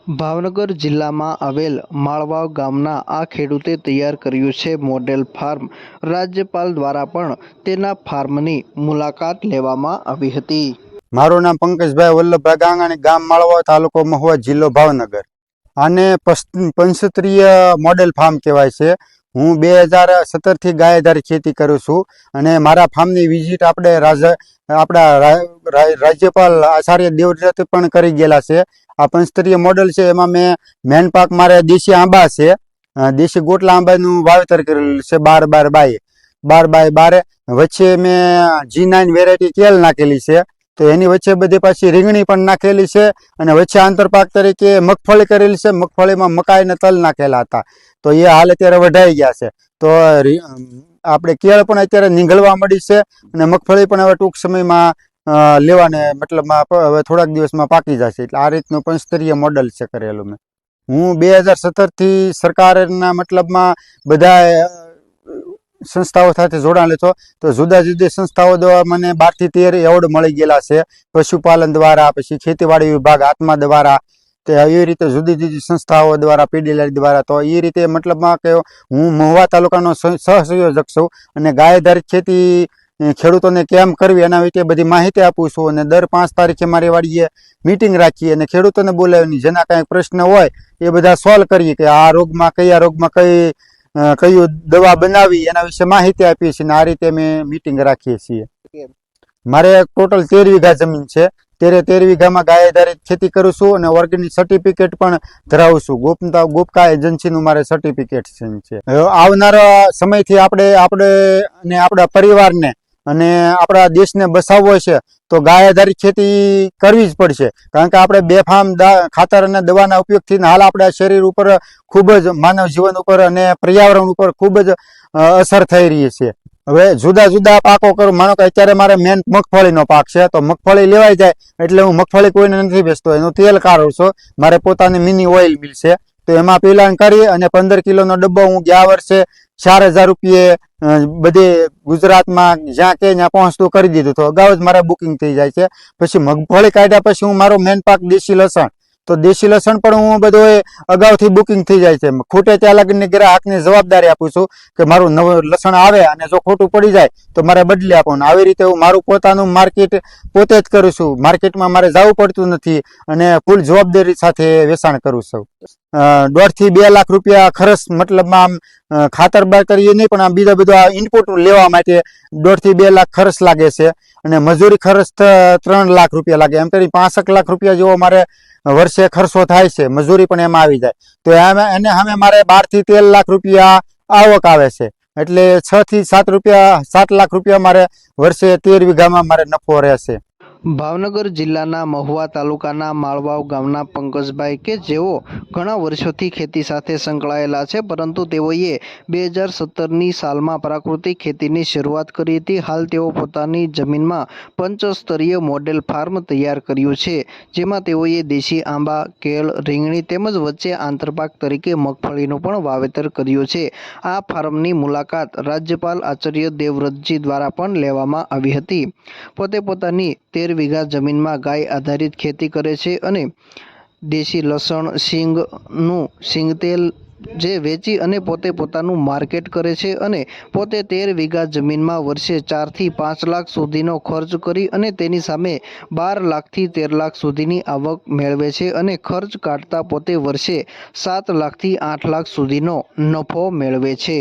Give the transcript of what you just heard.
ભાવનગર જિલ્લામાં આવેલ માળવાવ ગામના આ ખેડૂતે તૈયાર કર્યું છે મોડેલ ફાર્મ। રાજ્યપાલ દ્વારા પણ તેના ફાર્મની મુલાકાત લેવામાં આવી હતી। મારું નામ પંકજભાઈ વલ્લભભાઈ ગાંગાણી, ગામ માળવા, તાલુકો મહુવા, જિલ્લો ભાવનગર। આને પંચસ્તરીય મોડેલ ફાર્મ કહેવાય છે। હું 2017 થી ગાય આધારિત ખેતી કરું છું અને મારા ફાર્મની વિઝિટ આપણા રાજ્યપાલ આચાર્ય દેવવ્રતે પણ કરી ગયેલા છે। આ પંચસ્તરીય મોડેલ છે, એમાં મેન પાક મારે દેશી આંબા છે, દેશી ગોટલા આંબાનું વાવેતર કરેલું છે 12 વચ્ચે મેં G9 વેરાયટી કેલ નાખેલી છે, તો એની વચ્ચે બધી પાછી રીંગણી પણ નાખેલી છે અને વચ્ચે આંતરપાક તરીકે મગફળી કરેલી છે। મગફળીમાં મકાઈ ને તલ નાખેલા હતા, તો એ હાલ અત્યારે વઢાઈ ગયા છે। તો આપણે કેળ પણ અત્યારે નીંગળવા મળી છે અને મગફળી પણ હવે ટૂંક સમયમાં લેવાને મતલબમાં હવે થોડાક દિવસમાં પાકી જશે। એટલે આ રીતનું પંચસ્તરીય મોડલ છે કરેલું મેં। હું 2017 થી સરકારના મતલબમાં બધા સંસ્થાઓ સાથે જોડાયેલો છો, તો જુદા જુદી સંસ્થાઓ દ્વારા મને 12 થી 13 એવોર્ડ મળી ગયેલા છે। પશુપાલન દ્વારા, પછી ખેતીવાડી વિભાગ, આત્મા દ્વારા, તે એવી રીતે જુદી જુદી સંસ્થાઓ દ્વારા, પીડીએલ દ્વારા। તો એ રીતે મતલબમાં કે હું મહુવા તાલુકાનો સહસંયોજક છું અને ગાય આધારિત ખેતી ખેડૂતોને કેમ કરવી એના વિશે બધી માહિતી આપું છું અને દર 5 તારીખે મારી વાડીએ મીટિંગ રાખીએ અને ખેડૂતોને બોલાવીને જેના કાંઈ પ્રશ્ન હોય એ બધા સોલ્વ કરીએ કે આ રોગમાં કયા રોગમાં કયું દવા બનાવી એના વિશે માહિતી આપીએ છીએ અને આ રીતે અમે મીટિંગ રાખીએ છીએ। મારે ટોટલ 13 વીઘા જમીન છે। 13 વીઘામાં ગાય આધારિત ખેતી કરું છું અને ઓર્ગેનિક સર્ટિફિકેટ પણ ધરાવું છું। ગોપકા એજન્સીનું મારે સર્ટિફિકેશન છે। આવનારા સમયથી આપણે અને આપણા પરિવારને અને આપણા દેશને બચાવવો છે તો ગાય આધારિત ખેતી કરવી જ પડશે, કારણ કે આપણે બેફામ ખાતર અને દવાના ઉપયોગથી હાલ આપણા શરીર ઉપર ખૂબ જ માનવ જીવન ઉપર અને પર્યાવરણ ઉપર ખૂબ જ અસર થઈ રહી છે। હવે જુદા જુદા પાકો કરું, માનો કે અત્યારે મારે મેન મગફળીનો પાક છે, તો મગફળી લેવાઈ જાય એટલે હું મગફળી કોઈને નથી વેચતો, એનું તેલ કાઢું છું। મારે પોતાની મિની ઓઇલ મિલ છે, તો એમાં પિલાણ કરી અને 15 કિલોનો ડબ્બો હું ગયા વર્ષે 4000 રૂપિયે બધે ગુજરાતમાં જ્યાં કે ત્યાં પહોંચતું કરી દીધું, તો અગાઉ જ મારે બુકિંગ થઈ જાય છે। પછી મગફળી કાઢ્યા પછી હું મારો મેન પાક દેશી લસણ, તો દેશી લસણ પણ હું બધું અગાઉથી બુકિંગ થઈ જાય છે। ખૂટે ત્યાં લગીને ગ્રાહકને જવાબદારી આપું છું કે મારું નવું લસણ આવે અને જો ખોટું પડી જાય તો મારે બદલી આપવાનું। આવી રીતે હું મારું પોતાનું માર્કેટ પોતે જ કરું છું, માર્કેટમાં મારે જવું પડતું નથી અને ફૂલ જવાબદારી સાથે વેચાણ કરું છું। 1.5 થી 2 લાખ રૂપિયા ખર્ચ, મતલબમાં ખાતર બાતર એ નહીં પણ આ બીજા બધા ઇનપુટ લેવા માટે 1.5 થી 2 લાખ ખર્ચ લાગે છે અને મજૂરી ખર્ચ 3 લાખ રૂપિયા લાગે, એમ કરી 65 લાખ રૂપિયા જેવો મારે વર્ષે ખર્ચો થાય છે, મજૂરી પણ એમાં આવી જાય, તો એને સામે મારે 12 થી 13 લાખ રૂપિયા આવક આવે છે। એટલે 6 થી 7 લાખ રૂપિયા મારે વર્ષે 13 વીઘામાં મારે નફો રહેશે। ભાવનગર જિલ્લાના મહુવા તાલુકાના માળવાવ ગામના પંકજભાઈ કે જેઓ ઘણા વર્ષોથી ખેતી સાથે સંકળાયેલા છે, પરંતુ તેઓએ 2017ની સાલમાં પ્રાકૃતિક ખેતીની શરૂઆત કરી હતી। હાલ તેઓ પોતાની જમીનમાં પંચસ્તરીય મોડેલ ફાર્મ તૈયાર કર્યું છે, જેમાં તેઓએ દેશી આંબા, કેળ, રીંગણી તેમજ વચ્ચે આંતરપાક તરીકે મગફળીનું પણ વાવેતર કર્યું છે। આ ફાર્મની મુલાકાત રાજ્યપાલ આચાર્ય દેવવ્રતજી દ્વારા પણ લેવામાં આવી હતી। પોતે પોતાની 13 વીઘા જમીનમાં ગાય આધારિત ખેતી કરે છે અને દેશી લસણ, શીંગનું શીંગતેલ જે વેચી અને પોતે પોતાનું માર્કેટ કરે છે અને પોતે 13 વીઘા જમીનમાં વર્ષે 4 થી 5 લાખ સુધીનો ખર્ચ કરી અને તેની સામે 12 લાખથી 13 લાખ સુધીની આવક મેળવે છે અને ખર્ચ કાઢતા પોતે વર્ષે 7 લાખથી 8 લાખ સુધીનો નફો મેળવે છે।